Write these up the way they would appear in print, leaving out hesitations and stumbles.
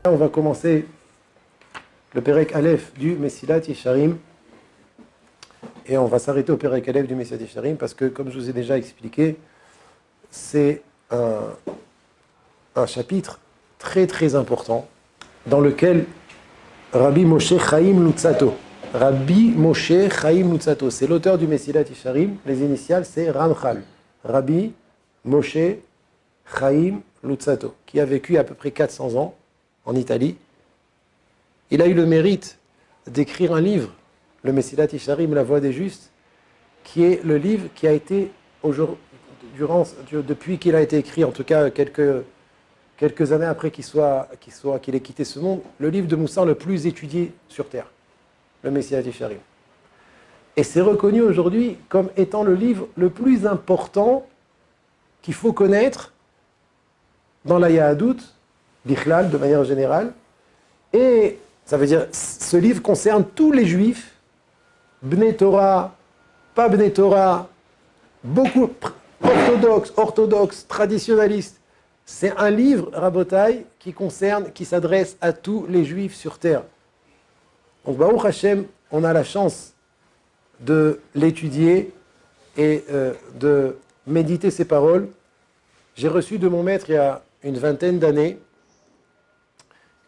On va commencer le Perek Aleph du Mesilat Yesharim et on va s'arrêter au Perek Aleph du Mesilat Yesharim parce que, comme je vous ai déjà expliqué, c'est un chapitre très très important dans lequel Rabbi Moshe Chaim Luzzatto, c'est l'auteur du Mesilat Yesharim, les initiales c'est Ramchal, Rabbi Moshe Chaim Luzzatto, qui a vécu à peu près 400 ans en Italie. Il a eu le mérite d'écrire un livre, le Mesilat Yesharim, la voix des justes, qui est le livre qui a été, depuis qu'il a été écrit, en tout cas quelques années après qu'il ait quitté ce monde, le livre de Moussar le plus étudié sur Terre, le Mesilat Yesharim. Et c'est reconnu aujourd'hui comme étant le livre le plus important qu'il faut connaître dans la Yahadout, Bichlal, de manière générale. Et ça veut dire, ce livre concerne tous les juifs, Bnei Torah, pas Bnei Torah, beaucoup orthodoxes, traditionnalistes. C'est un livre, Rabotai, qui s'adresse à tous les juifs sur terre. Donc, Baruch Hashem, on a la chance de l'étudier et de méditer ses paroles. J'ai reçu de mon maître il y a une vingtaine d'années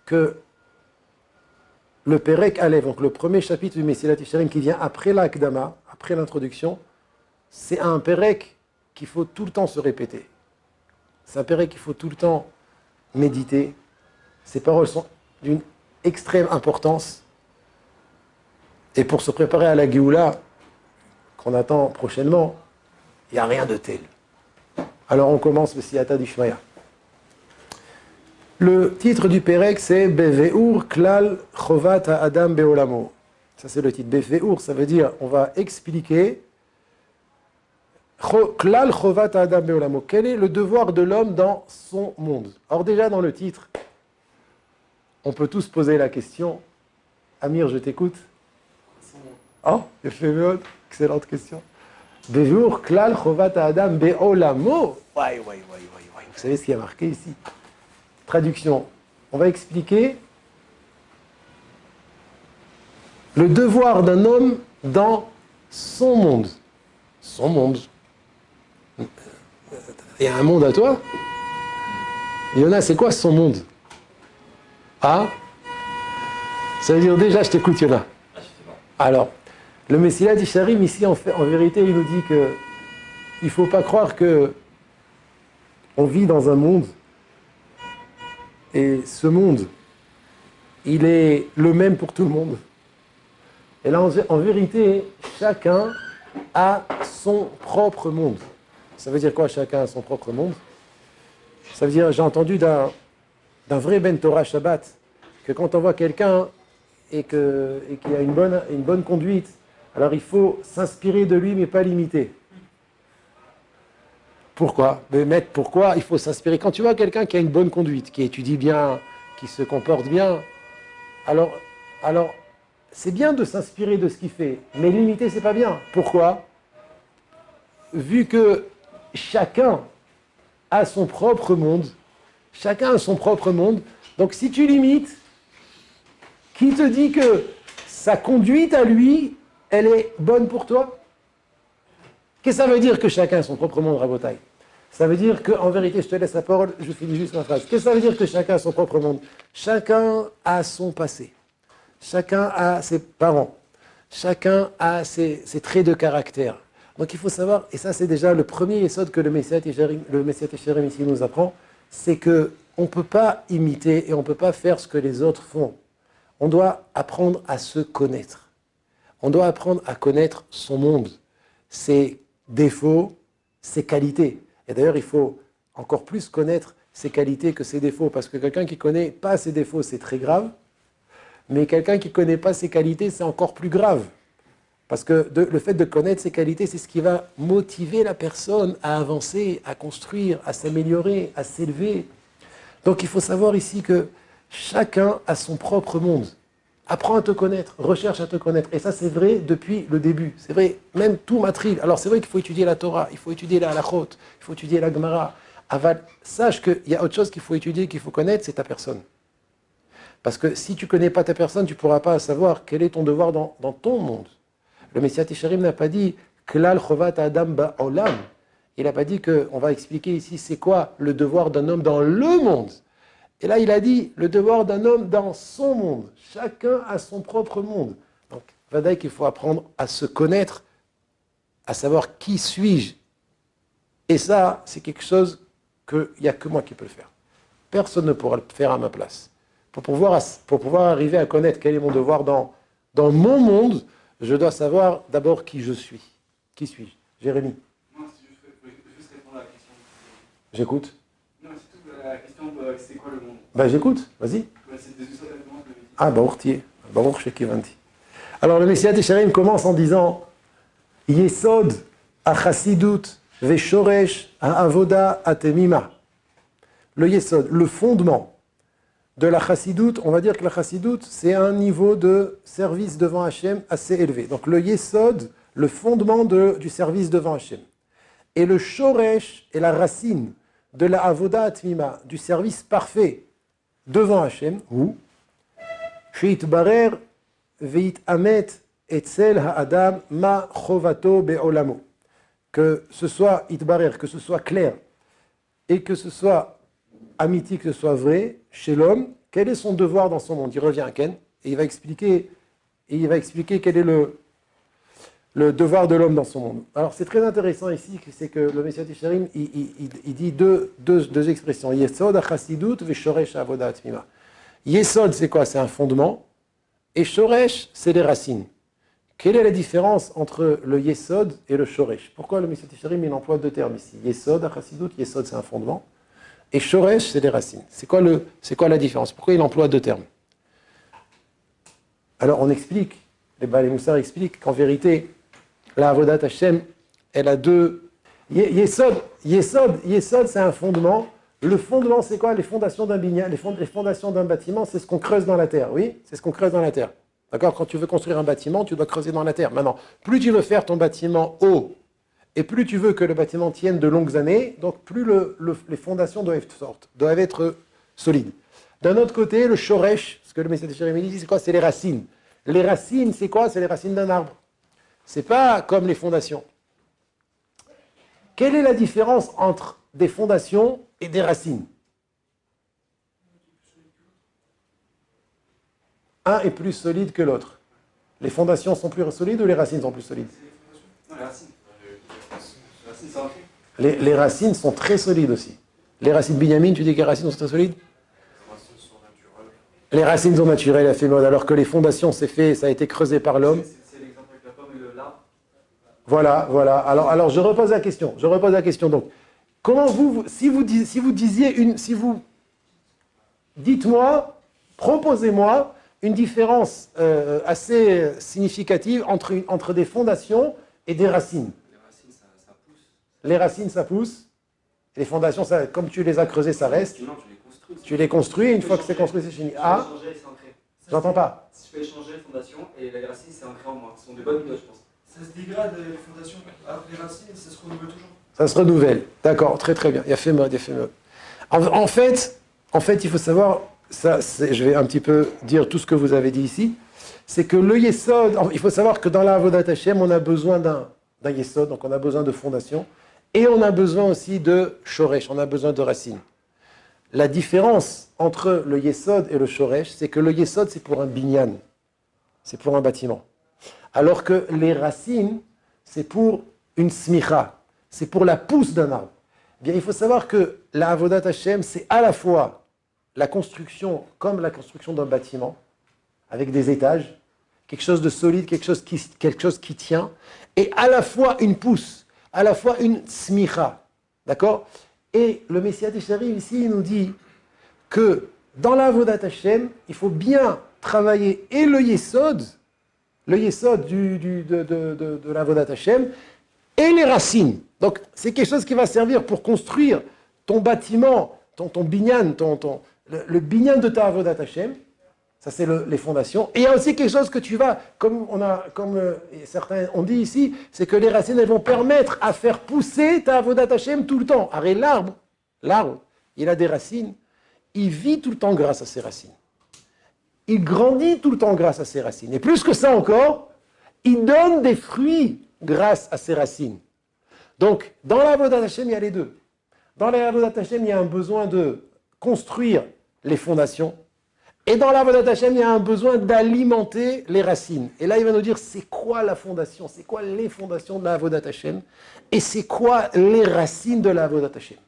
que le Perek Aleph, donc le premier chapitre du Mesilat Yesharim qui vient après l'Akdama, après l'introduction, c'est un Perek qu'il faut tout le temps se répéter. C'est un Perek qu'il faut tout le temps méditer. Ces paroles sont d'une extrême importance. Et pour se préparer à la Géoula, qu'on attend prochainement, il n'y a rien de tel. Alors on commence le Siyata d'Ishmaya. Le titre du Perek, c'est Beveur Klal Chovat Adam Beolamo. Ça, c'est le titre. Beveur, ça veut dire, on va expliquer Klal Chovat Adam Beolamo. Quel est le devoir de l'homme dans son monde? Alors, déjà, dans le titre, on peut tous poser la question. Amir, je t'écoute. Oh, excellente question. Beveur Klal Chovat Adam Beolamo. Vous savez ce qui a marqué ici? Traduction. On va expliquer le devoir d'un homme dans son monde. Son monde. Il y a un monde à toi? Yona, c'est quoi son monde? Ah? Ça veut dire déjà, je t'écoute, Yona. Alors, le Mesilat Yesharim, ici, en vérité, il nous dit que il ne faut pas croire que on vit dans un monde. Et ce monde, il est le même pour tout le monde. Et là, en vérité, chacun a son propre monde. Ça veut dire quoi, chacun a son propre monde? Ça veut dire, j'ai entendu d'un vrai Ben Torah Shabbat, que quand on voit quelqu'un et qu'il a une bonne conduite, alors il faut s'inspirer de lui, mais pas l'imiter. Pourquoi? Pourquoi il faut s'inspirer? Quand tu vois quelqu'un qui a une bonne conduite, qui étudie bien, qui se comporte bien, alors c'est bien de s'inspirer de ce qu'il fait, mais l'imiter, c'est pas bien. Pourquoi? Vu que chacun a son propre monde, donc si tu l'imites, qui te dit que sa conduite à lui, elle est bonne pour toi? Qu'est-ce que ça veut dire que chacun a son propre monde, Rabotai? Ça veut dire qu'en vérité, je te laisse la parole, je finis juste ma phrase. Qu'est-ce que ça veut dire que chacun a son propre monde? Chacun a son passé. Chacun a ses parents. Chacun a ses traits de caractère. Donc il faut savoir, et ça c'est déjà le premier essai que le Mesilat Yesharim ici nous apprend, c'est qu'on ne peut pas imiter et on ne peut pas faire ce que les autres font. On doit apprendre à se connaître. On doit apprendre à connaître son monde, ses défauts, ses qualités. Et d'ailleurs, il faut encore plus connaître ses qualités que ses défauts, parce que quelqu'un qui ne connaît pas ses défauts, c'est très grave, mais quelqu'un qui ne connaît pas ses qualités, c'est encore plus grave. Parce que le fait de connaître ses qualités, c'est ce qui va motiver la personne à avancer, à construire, à s'améliorer, à s'élever. Donc il faut savoir ici que chacun a son propre monde. Apprends à te connaître, recherche à te connaître. Et ça, c'est vrai depuis le début. C'est vrai, même tout matril. Alors, c'est vrai qu'il faut étudier la Torah, il faut étudier la Halachot, il faut étudier la Gemara. Sache qu'il y a autre chose qu'il faut étudier, qu'il faut connaître, c'est ta personne. Parce que si tu ne connais pas ta personne, tu ne pourras pas savoir quel est ton devoir dans ton monde. Le Messiat Yesharim n'a pas dit Klal Chovat Adam Ba'olam. Il n'a pas dit qu'on va expliquer ici c'est quoi le devoir d'un homme dans le monde. Et là, il a dit le devoir d'un homme dans son monde. Chacun a son propre monde. Donc, Vadaï qu'il faut apprendre à se connaître, à savoir qui suis-je. Et ça, c'est quelque chose qu'il n'y a que moi qui peux le faire. Personne ne pourra le faire à ma place. Pour pouvoir arriver à connaître quel est mon devoir dans mon monde, je dois savoir d'abord qui je suis. Qui suis-je? Jérémy. Non, si je veux juste répondre à la question. J'écoute. Non, c'est tout. La question, c'est quoi le monde? Ben j'écoute, vas-y. Ouais, c'est des usages de monde, le métier. Ah, Baourtier. Baour Shekivanti. Alors le Messiat Yesharim commence en disant Yesod Achasidut Veshoresh Avoda Atemima. Le Yesod, le fondement de la Chassidut, on va dire que la Chassidut, c'est un niveau de service devant Hachem assez élevé. Donc le Yesod, le fondement du service devant Hachem. Et le Shoresh est la racine de la Avoda Atmima, du service parfait devant Hachem, où Sheitbarer Veit Amet Etzel Ha'adam Ma Chovato Be'olamo. Que ce soit Itbarer, que ce soit clair, et que ce soit amitié, que ce soit vrai, chez l'homme, quel est son devoir dans son monde? Il revient à Ken, et il va expliquer quel est le devoir de l'homme dans son monde. Alors c'est très intéressant ici, c'est que le Messiat Yesharim, il dit deux expressions. Yesod achasidut veshoresh avoda atmima. Yesod, c'est quoi? C'est un fondement. Et shoresh, c'est les racines. Quelle est la différence entre le yesod et le shoresh? Pourquoi le Messiat Yesharim, il emploie deux termes ici? Yesod achasidut, yesod, c'est un fondement. Et shoresh, c'est les racines. C'est quoi la différence? Pourquoi il emploie deux termes? Alors on explique, les Moussar expliquent qu'en vérité, la Avodat Hashem, elle a deux. Yesod, c'est un fondement. Le fondement, c'est quoi? Les fondations d'un binyan, les fondations d'un bâtiment, c'est ce qu'on creuse dans la terre. Oui, c'est ce qu'on creuse dans la terre. D'accord? Quand tu veux construire un bâtiment, tu dois creuser dans la terre. Maintenant, plus tu veux faire ton bâtiment haut, et plus tu veux que le bâtiment tienne de longues années, donc plus les fondations doivent être solides. D'un autre côté, le shoresh, ce que le Messiat Yesharim dit, c'est quoi? C'est les racines. Les racines, c'est quoi? C'est les racines d'un arbre. C'est pas comme les fondations. Quelle est la différence entre des fondations et des racines? Un est plus solide que l'autre. Les fondations sont plus solides ou les racines sont plus solides? Non, les racines. Les racines, c'est ancré. Les racines sont très solides aussi. Les racines Binyamin, tu dis que les racines sont très solides? Les racines sont naturelles. Les racines sont naturelles, a fait mode, alors que les fondations, ça a été creusé par l'homme. C'est l'exemple avec la pomme et l'arbre. Voilà. Alors je repose la question. Donc, comment dites-moi, proposez-moi une différence assez significative entre des fondations et des racines. Les racines, ça pousse. Les racines, ça pousse. Les fondations, comme tu les as creusées, ça reste. Non, tu les construis. Tu les construis, et une fois que c'est construit, c'est fini. Ah, Si je peux échanger, c'est ancré. j'entends pas. Si je peux échanger les fondations et les racines, c'est ancré en moi. Ce sont des bonnes méthodes, je pense. Ça se dégrade les fondations, les racines, ça se renouvelle toujours. Ça se renouvelle. D'accord, très très bien. Il y a fait mode. En fait, il faut savoir, je vais un petit peu dire tout ce que vous avez dit ici, c'est que le Yesod, il faut savoir que dans la Avodat Hashem, on a besoin d'un Yesod, donc on a besoin de fondation, et on a besoin aussi de Shoresh, on a besoin de racines. La différence entre le Yesod et le Shoresh, c'est que le Yesod, c'est pour un binyan, c'est pour un bâtiment. Alors que les racines, c'est pour une smicha, c'est pour la pousse d'un arbre. Bien, il faut savoir que la Avodat Hashem, c'est à la fois la construction, comme la construction d'un bâtiment, avec des étages, quelque chose de solide, quelque chose qui tient, et à la fois une pousse, à la fois une smicha. D'accord? Et le Messiat Yesharim, ici, il nous dit que dans la Avodat Hashem, il faut bien travailler et le Yesod de la Avodat Hashem, et les racines. Donc, c'est quelque chose qui va servir pour construire ton bâtiment, ton binyan, le binyan de ta Avodat Hashem. Ça, c'est les fondations. Et il y a aussi quelque chose que tu vas, comme certains ont dit ici, c'est que les racines, elles vont permettre à faire pousser ta Avodat Hashem tout le temps. Arrête l'arbre, il a des racines, il vit tout le temps grâce à ses racines. il grandit tout le temps grâce à ses racines. Et plus que ça encore, il donne des fruits grâce à ses racines. Donc, dans la Avodat Hashem, il y a les deux. Dans la Avodat Hashem, il y a un besoin de construire les fondations. Et dans la Avodat Hashem, il y a un besoin d'alimenter les racines. Et là, il va nous dire, c'est quoi la fondation? C'est quoi les fondations de la Avodat Hashem? Et c'est quoi les racines de la Avodat Hashem?